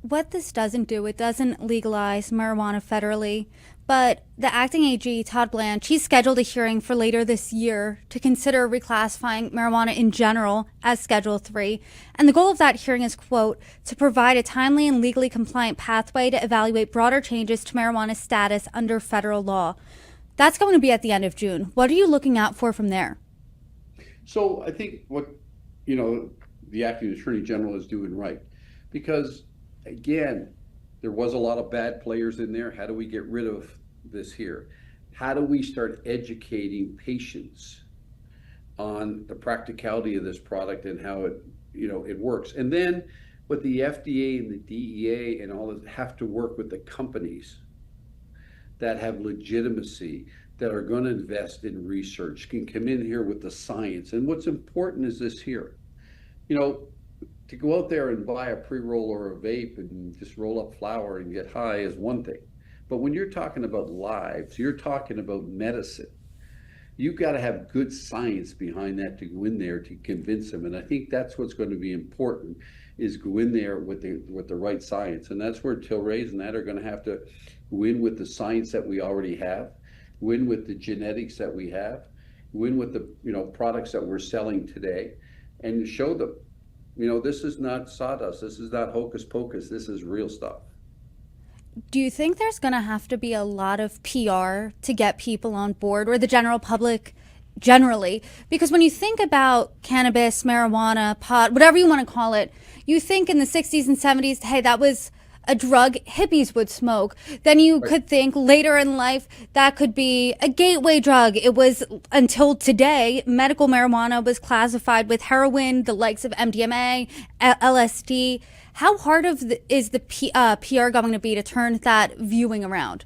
what this doesn't do, it doesn't legalize marijuana federally, but the acting AG, Todd Blanche, he's scheduled a hearing for later this year to consider reclassifying marijuana in general as Schedule 3. And the goal of that hearing is, quote, to provide a timely and legally compliant pathway to evaluate broader changes to marijuana's status under federal law. That's going to be at the end of June. What are you looking out for from there? So I think what, you know, the acting attorney general is doing right. Because again, there was a lot of bad players in there. How do we get rid of this here? How do we start educating patients on the practicality of this product and how it works? And then what the FDA and the DEA and all that have to work with the companies that have legitimacy, that are going to invest in research, can come in here with the science. And what's important is this here. You know, to go out there and buy a pre-roll or a vape and just roll up flour and get high is one thing. But when you're talking about lives, you're talking about medicine. You've got to have good science behind that to go in there to convince them. And I think that's what's going to be important, is go in there with the right science. And that's where Tilray's and that are going to have to go in with the science that we already have, go in with the genetics that we have, go in with the products that we're selling today, and show them, this is not sawdust, this is not hocus pocus, this is real stuff. Do you think there's going to have to be a lot of PR to get people on board, or the general public generally? Because when you think about cannabis, marijuana, pot, whatever you want to call it, you think in the 60s and 70s, hey, that was a drug hippies would smoke. Then you Right. could think later in life that could be a gateway drug. It was, until today, medical marijuana was classified with heroin, the likes of MDMA, LSD. How hard is the PR going to be to turn that viewing around?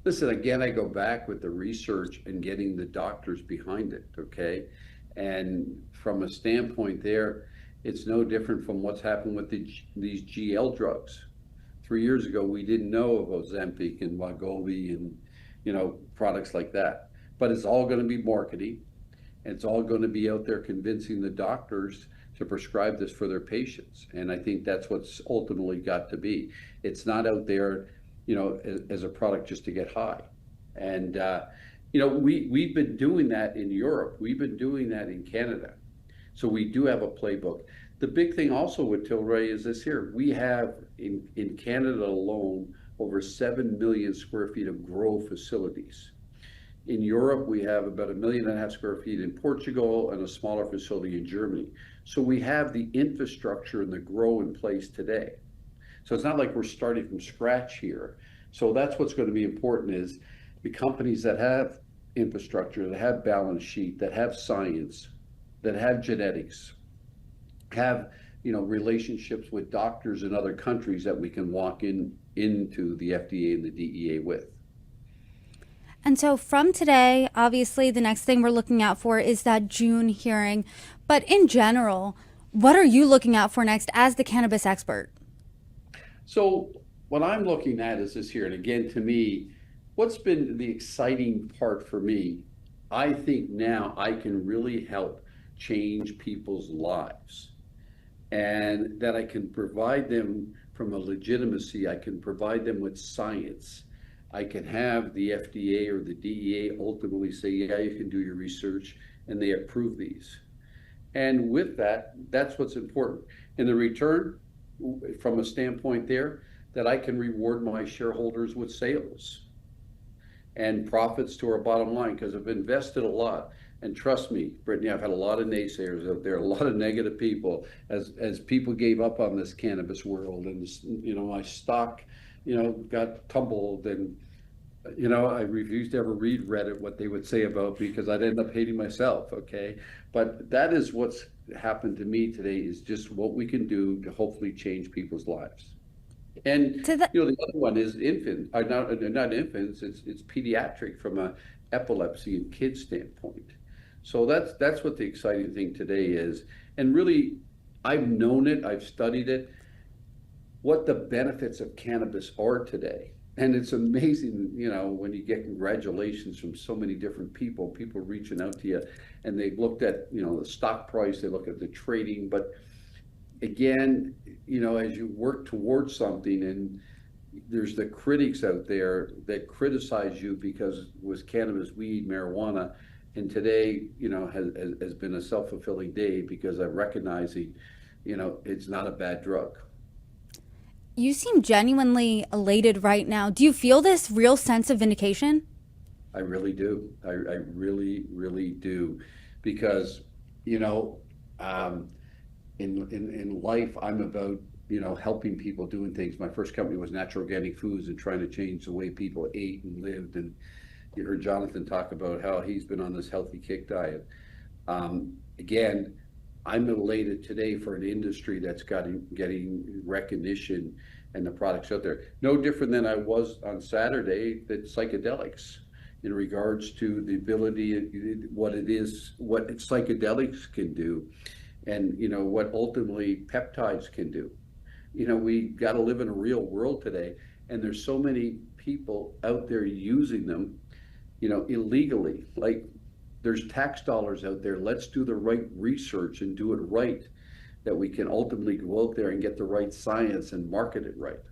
Listen, again, I go back with the research and getting the doctors behind it, okay? And from a standpoint there, it's no different from what's happened with these GL drugs. 3 years ago, we didn't know of Ozempic and Wegovy and, products like that. But it's all going to be marketing. And it's all going to be out there convincing the doctors to prescribe this for their patients. And I think that's what's ultimately got to be. It's not out there, as a product just to get high. And, we've been doing that in Europe. We've been doing that in Canada. So we do have a playbook. The big thing also with Tilray is this here. We have in Canada alone over 7 million square feet of grow facilities. In Europe, we have about 1.5 million square feet in Portugal and a smaller facility in Germany. So we have the infrastructure and the grow in place today. So it's not like we're starting from scratch here. So that's what's going to be important, is the companies that have infrastructure, that have balance sheet, that have science, that have genetics, have relationships with doctors in other countries that we can walk into the FDA and the DEA with. And so from today, obviously, the next thing we're looking out for is that June hearing. But in general, what are you looking out for next as the cannabis expert? So what I'm looking at is this here, and again, to me, what's been the exciting part for me, I think now I can really help change people's lives, and that I can provide them from a legitimacy, I can provide them with science. I can have the FDA or the DEA ultimately say, yeah, you can do your research, and they approve these. And with that, that's what's important. In the return, from a standpoint there, that I can reward my shareholders with sales and profits to our bottom line, because I've invested a lot. And trust me, Brittany, I've had a lot of naysayers out there, a lot of negative people, as people gave up on this cannabis world, and my stock, got tumbled, and I refused to ever read Reddit what they would say about me, because I'd end up hating myself. Okay, but that is what's happened to me today, is just what we can do to hopefully change people's lives. And To the, the other one is infant, not infants. It's pediatric from a epilepsy and kids standpoint. So that's what the exciting thing today is. And really, I've known it, I've studied it, what the benefits of cannabis are today. And it's amazing, when you get congratulations from so many different people reaching out to you, and they've looked at, the stock price, they look at the trading, but again, as you work towards something, and there's the critics out there that criticize you because it was cannabis, weed, marijuana, and today, has been a self-fulfilling day because I'm recognizing, it's not a bad drug. You seem genuinely elated right now. Do you feel this real sense of vindication? I really do. I really, really do, because you know, um, in life, I'm about helping people doing things. My first company was natural organic foods and trying to change the way people ate and lived. And you heard Jonathan talk about how he's been on this healthy kick diet. Again, I'm elated today for an industry that's getting recognition and the products out there. No different than I was on Saturday that psychedelics, in regards to the ability, what it is, what psychedelics can do, and what ultimately peptides can do. We got to live in a real world today, and there's so many people out there using them, illegally. Like, there's tax dollars out there. Let's do the right research and do it right, that we can ultimately go out there and get the right science and market it right.